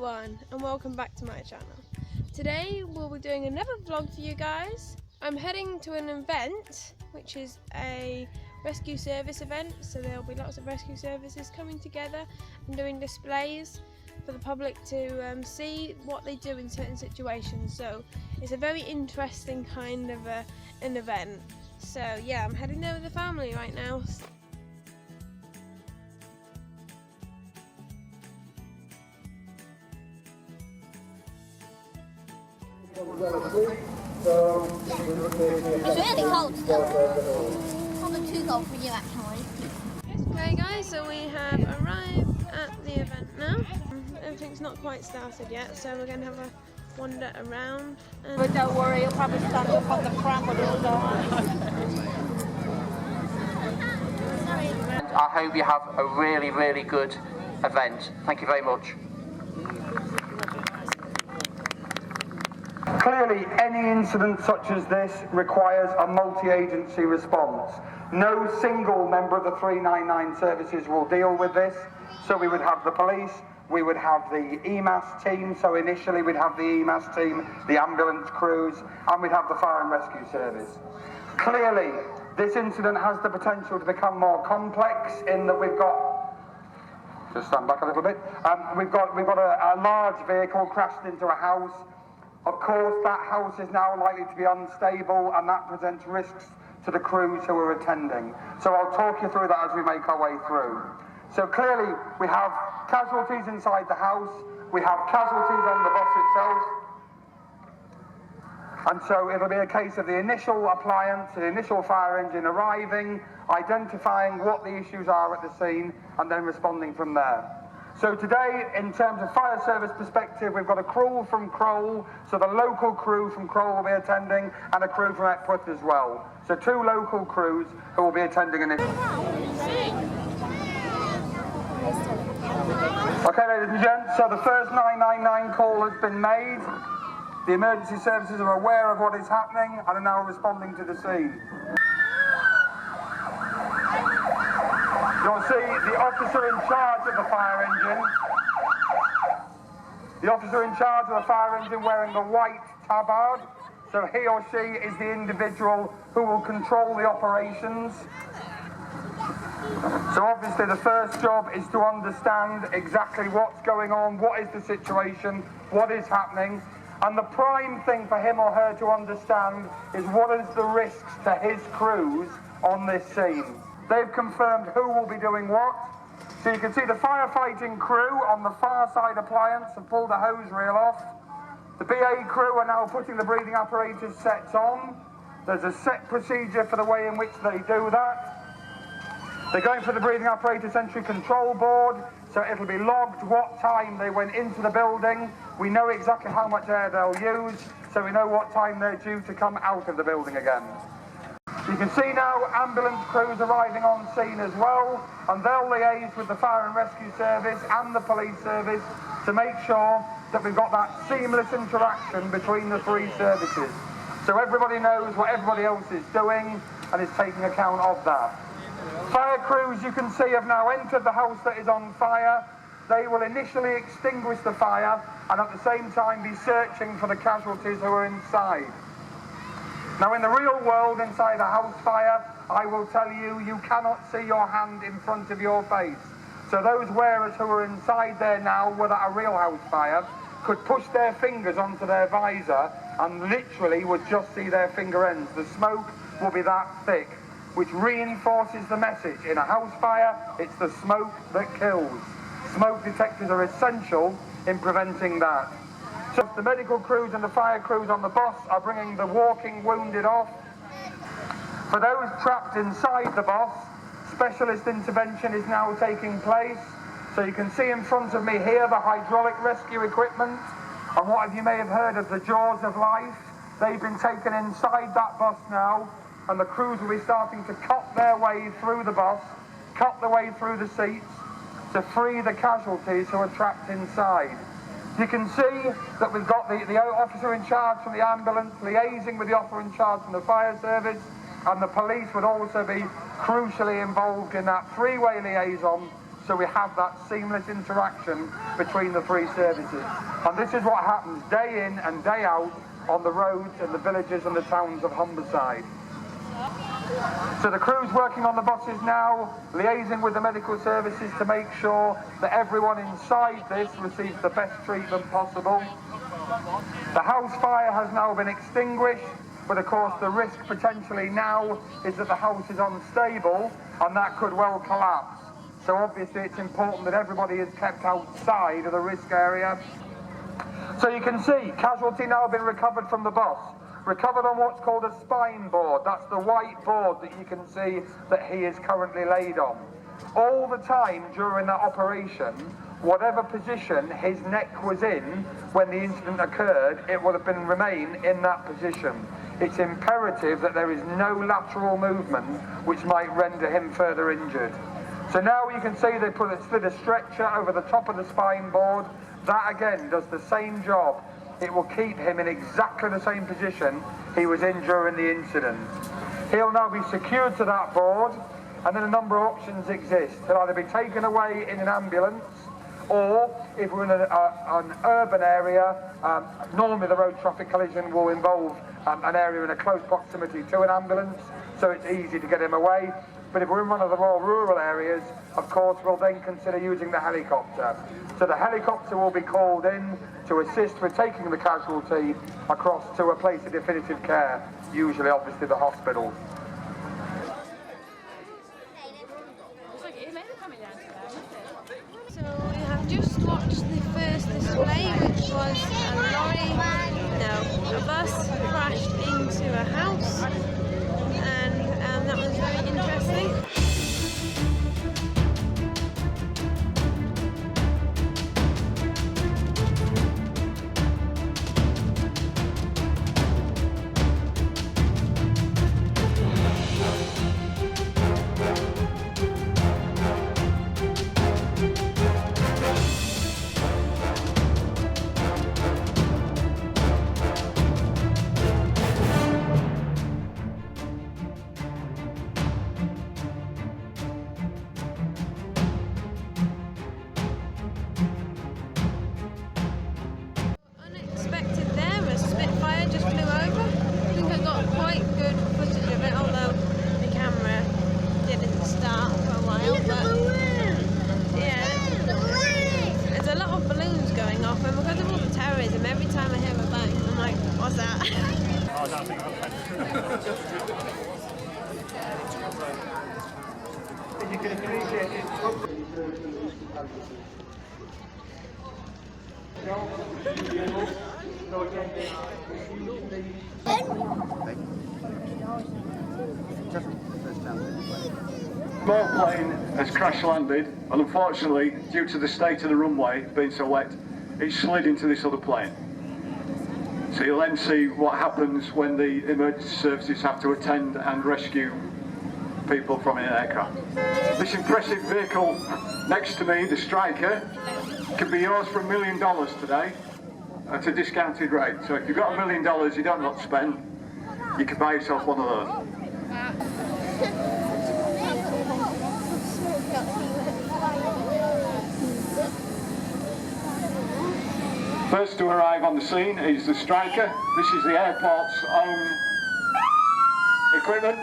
everyone and welcome back to my channel. Today we'll be doing another vlog for you guys. I'm heading to an event which is a rescue service event, so there'll be lots of rescue services coming together and doing displays for the public to see what they do in certain situations. So it's a very interesting kind of an event. So yeah, I'm heading there with the family right now. It's really cold still. Probably too cold for you actually. Okay guys, so we have arrived at the event now. Everything's not quite started yet, so we're going to have a wander around. But don't worry, you'll probably stand up on the pram or the I hope you have a really good event. Thank you very much. Clearly, any incident such as this requires a multi-agency response. No single member of the 399 services will deal with this. So we would have the police, we would have the EMAS team, so initially we'd have the EMAS team, the ambulance crews, and we'd have the fire and rescue service. Clearly, this incident has the potential to become more complex in that we've got, just stand back a little bit, we've got a large vehicle crashed into a house. Of course, that house is now likely to be unstable, and that presents risks to the crews who are attending. So I'll talk you through that as we make our way through. So clearly, we have casualties inside the house, we have casualties on the bus itself, and so it'll be a case of the initial appliance, the initial fire engine arriving, identifying what the issues are at the scene, and then responding from there. So today, in terms of fire service perspective, we've got a crew from Crowell, so the local crew from Crowell will be attending, and a crew from Lapworth as well. So two local crews who will be attending initially. Okay, ladies and gents, so the first 999 call has been made. The emergency services are aware of what is happening and are now responding to the scene. You'll see the officer in charge of the fire engine. The officer in charge of the fire engine wearing the white tabard. So he or she is the individual who will control the operations. So obviously the first job is to understand exactly what's going on, what is the situation, what is happening. And the prime thing for him or her to understand is what is the risks to his crews on this scene. They've confirmed who will be doing what. So you can see the firefighting crew on the far side appliance have pulled the hose reel off. The BA crew are now putting the breathing apparatus sets on. There's a set procedure for the way in which they do that. They're going for the breathing apparatus entry control board, so it'll be logged what time they went into the building. We know exactly how much air they'll use, so we know what time they're due to come out of the building again. You can see now ambulance crews arriving on scene as well, and they'll liaise with the fire and rescue service and the police service to make sure that we've got that seamless interaction between the three services. So everybody knows what everybody else is doing and is taking account of that. Fire crews, you can see, have now entered the house that is on fire. They will initially extinguish the fire and at the same time be searching for the casualties who are inside. Now in the real world, inside a house fire, I will tell you, you cannot see your hand in front of your face. So those wearers who are inside there now, with a real house fire, could push their fingers onto their visor and literally would just see their finger ends. The smoke will be that thick, which reinforces the message. In a house fire, it's the smoke that kills. Smoke detectors are essential in preventing that. So the medical crews and the fire crews on the bus are bringing the walking wounded off. For those trapped inside the bus, specialist intervention is now taking place. So you can see in front of me here the hydraulic rescue equipment and what you may have heard of the jaws of life. They've been taken inside that bus now, and the crews will be starting to cut their way through the bus, cut their way through the seats to free the casualties who are trapped inside. You can see that we've got the officer in charge from the ambulance liaising with the officer in charge from the fire service, and the police would also be crucially involved in that three-way liaison so we have that seamless interaction between the three services. And this is what happens day in and day out on the roads in the villages and the towns of Humberside. So the crew's working on the buses now, liaising with the medical services to make sure that everyone inside this receives the best treatment possible. The house fire has now been extinguished, but of course the risk potentially now is that the house is unstable and that could well collapse. So obviously it's important that everybody is kept outside of the risk area. So you can see casualty now been recovered from the bus. Recovered on what's called a spine board. That's the white board that you can see that he is currently laid on. All the time during that operation, whatever position his neck was in when the incident occurred, it would have been remain in that position. It's imperative that there is no lateral movement which might render him further injured. So now you can see they slid a stretcher over the top of the spine board. That again does the same job. It will keep him in exactly the same position he was in during the incident. He'll now be secured to that board, and then a number of options exist. He'll either be taken away in an ambulance, or if we're in an urban area, normally the road traffic collision will involve an area in a close proximity to an ambulance, so it's easy to get him away. But if we're in one of the more rural areas, of course, we'll then consider using the helicopter. So the helicopter will be called in to assist with taking the casualty across to a place of definitive care, usually obviously the hospital. So we have just watched the first display, which was a bus crashed into a house, and that was very interesting. Unexpected there, a Spitfire just flew over. I think I got quite good footage of it, although the camera didn't start for a while. But yeah, there's a lot of balloons going off, and because of all the terrorism, every time I hear a bang, I'm like, what's that? You can appreciate it. Small plane has crash landed, and unfortunately, due to the state of the runway being so wet, it slid into this other plane. So you'll then see what happens when the emergency services have to attend and rescue people from an aircraft. This impressive vehicle next to me, the Striker, can be yours for $1 million today at a discounted rate. So if you've got $1 million you don't want to spend, you can buy yourself one of those. First to arrive on the scene is the Striker. This is the airport's own equipment.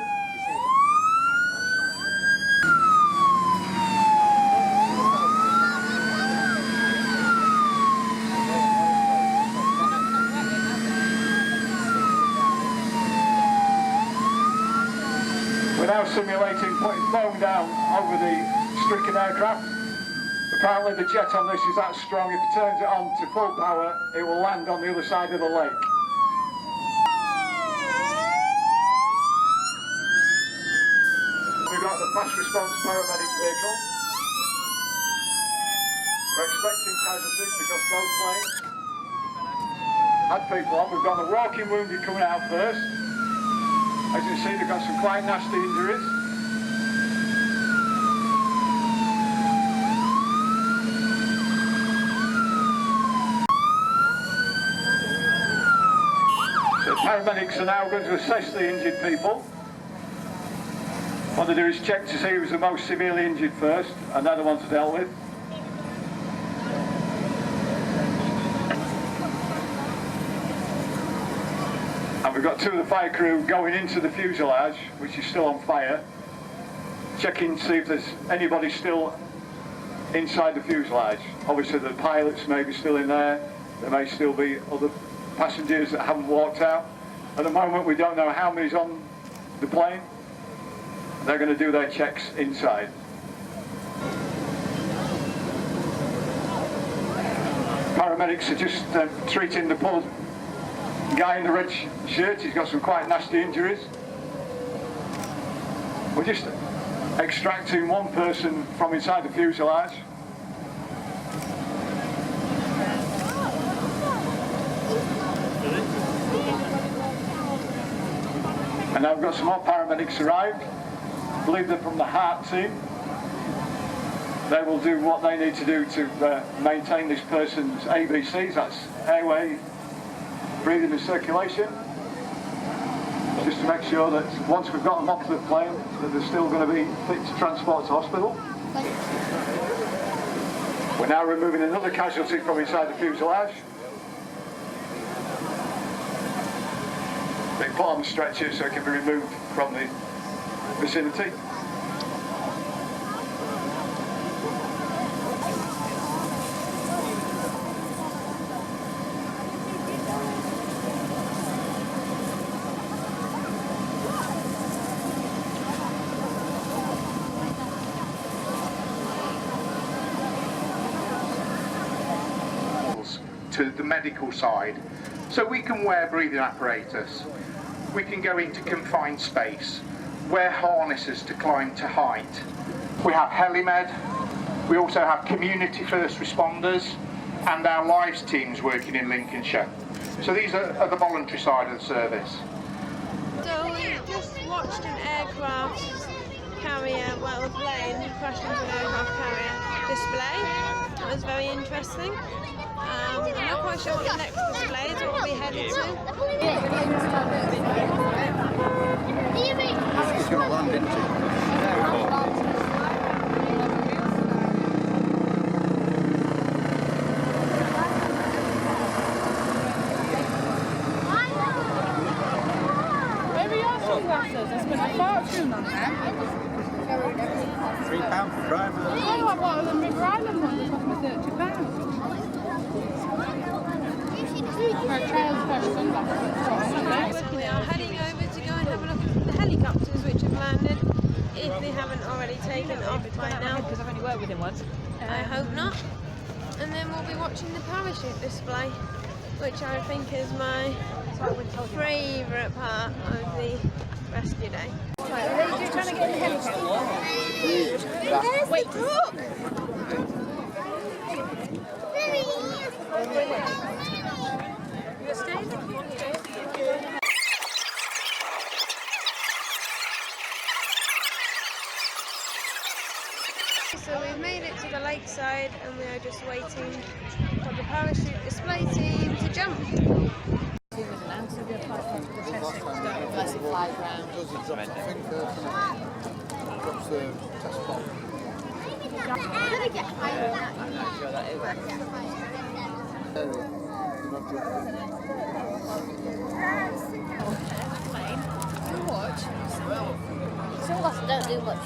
We're now simulating putting foam down over the stricken aircraft. Apparently the jet on this is that strong, if it turns it on to full power, it will land on the other side of the lake. We've got the fast response paramedic vehicle. We're expecting casualties because both planes had people on. We've got the walking wounded coming out first. As you can see, they've got some quite nasty injuries. So paramedics are now going to assess the injured people. What they do is check to see who's the most severely injured first, and they're the ones dealt with. And we've got two of the fire crew going into the fuselage, which is still on fire, checking to see if there's anybody still inside the fuselage. Obviously the pilots may be still in there, there may still be other passengers that haven't walked out. At the moment we don't know how many's on the plane. They're going to do their checks inside. Paramedics are just treating the poor guy in the red shirt. He's got some quite nasty injuries. We're just extracting one person from inside the fuselage. And now we've got some more paramedics arrived. I believe they're from the heart team. They will do what they need to do to maintain this person's ABCs, that's airway, breathing and circulation. Just to make sure that once we've got them off the plane, that they're still going to be fit to transport to hospital. We're now removing another casualty from inside the fuselage. They put on the stretcher so it can be removed from the vicinity. To the medical side, so we can wear breathing apparatus, we can go into confined space, wear harnesses to climb to height. We have helimed, we also have community first responders and our lives teams working in Lincolnshire. So these are the voluntary side of the service. So we just watched an aircraft carrier, well, a plane crash into an aircraft carrier display. That was very interesting. I'm not quite sure what the next display is, what we'll be headed to. She's going to land into sunglasses. I spent a fortune on them. £3 for driver. Oh, I bought them River Island ones. They cost me £30. For a child's pair of sunglasses. We are heading over to go and have a look at the helicopters which have landed, if they haven't already taken off by now. Because I've only worked with him once. I hope not. And then we'll be watching the parachute display, which I think is my favourite part of the rescue day. You're trying to get in the helicopter. Wait, look! So we've made it to the lakeside and we are just waiting for the parachute display team to jump. Drops the test bomb. Sunglasses don't do much.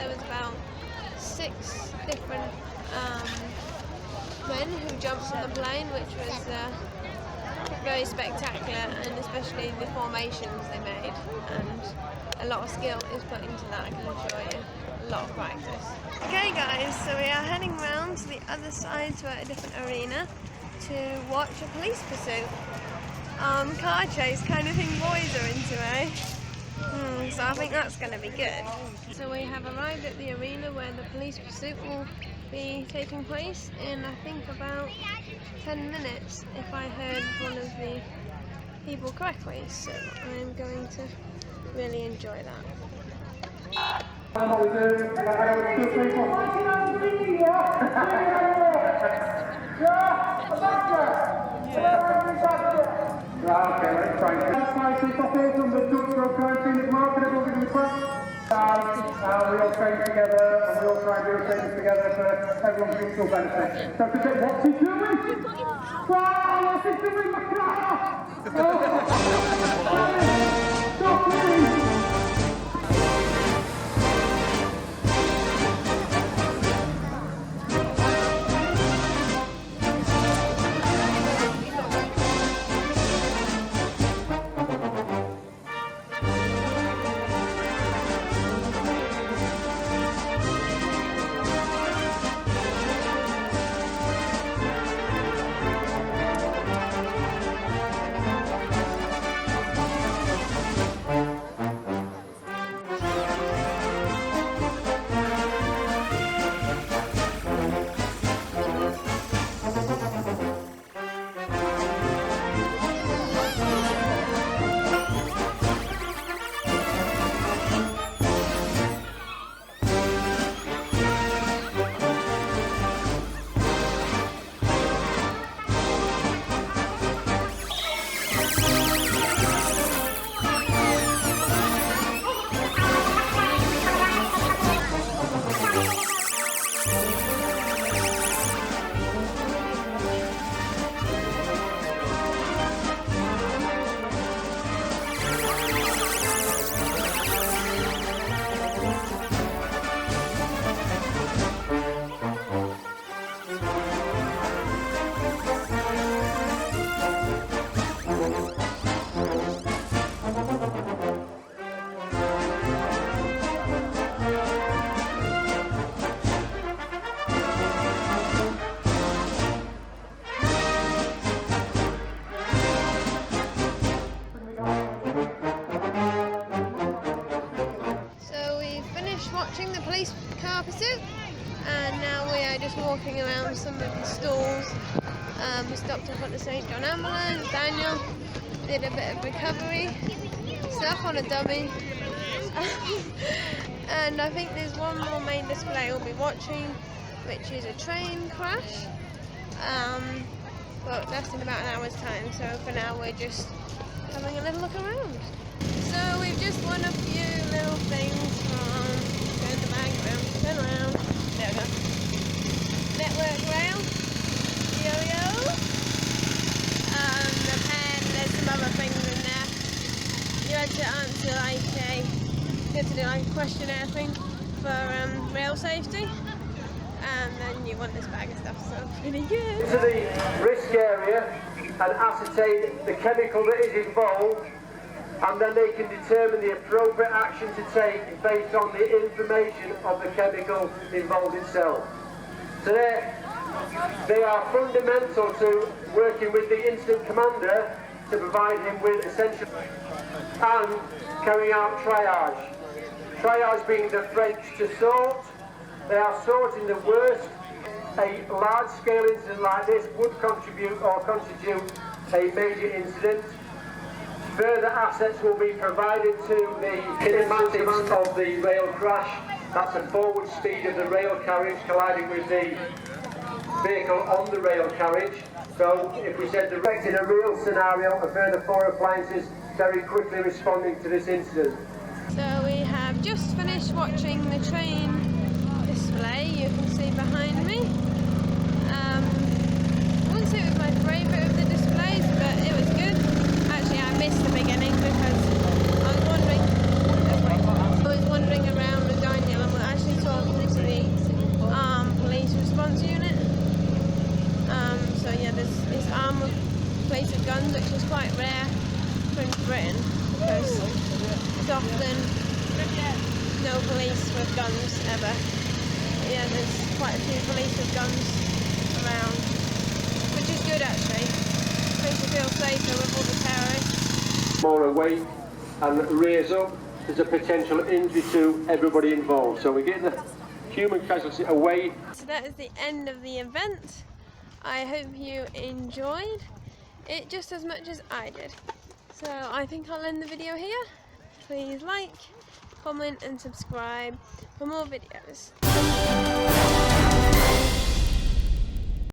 there was about 6 different men who jumped on the plane, which was very spectacular, and especially the formations they made, and a lot of skill is put into that, I can assure you, a lot of practice. Okay guys, so we are heading round to the other side to a different arena to watch a police pursuit. Car chase kind of thing boys are into, eh? So I think that's going to be good. So we have arrived at the arena where the police pursuit will be taking place in, I think, about 10 minutes, if I heard one of the people correctly. So I'm going to really enjoy that. Okay, let's try and we all train together, and we all try and do things together for everyone's mutual benefit. Don't forget, what's he doing? What's he doing, my car? Stop me! Watching the police car pursuit, and now we are just walking around some of the stalls. We stopped off at the St John ambulance. Daniel did a bit of recovery stuff on a dummy. And I think there's one more main display we'll be watching, which is a train crash. But that's in about an hour's time, so for now we're just having a little look around. So we've just won a few little things from, turn the bag around, turn around, there we go. Network rail, yo-yo, the pen, there's some other things in there. You had to answer you had to do like a questionnaire thing for rail safety. And then you want this bag of stuff, so pretty good. To the risk area and ascertain the chemical that is involved, and then they can determine the appropriate action to take based on the information of the chemical involved itself. So they are fundamental to working with the incident commander to provide him with essential and carrying out triage. Triage being the French to sort. They are sorting the worst. A large-scale incident like this would constitute a major incident. Further assets will be provided to the kinematics of the rail crash. That's the forward speed of the rail carriage colliding with the vehicle on the rail carriage. So if we said direct in a real scenario, a further 4 appliances very quickly responding to this incident. So we have just finished watching the train display, you can see behind me. I wouldn't say it was my favourite of the displays, but it was good. Actually, I missed the beginning because I was wandering around with Daniel and we're actually quite rare for Britain because it's often no police with guns ever. But yeah, there's quite a few police with guns around, which is good actually. Makes you feel safer with all the terrorists. More away and raise up, there's a potential injury to everybody involved. So we're getting the human casualty away. So that is the end of the event. I hope you enjoyed it just as much as I did. So I think I'll end the video here. Please like, comment and subscribe for more videos.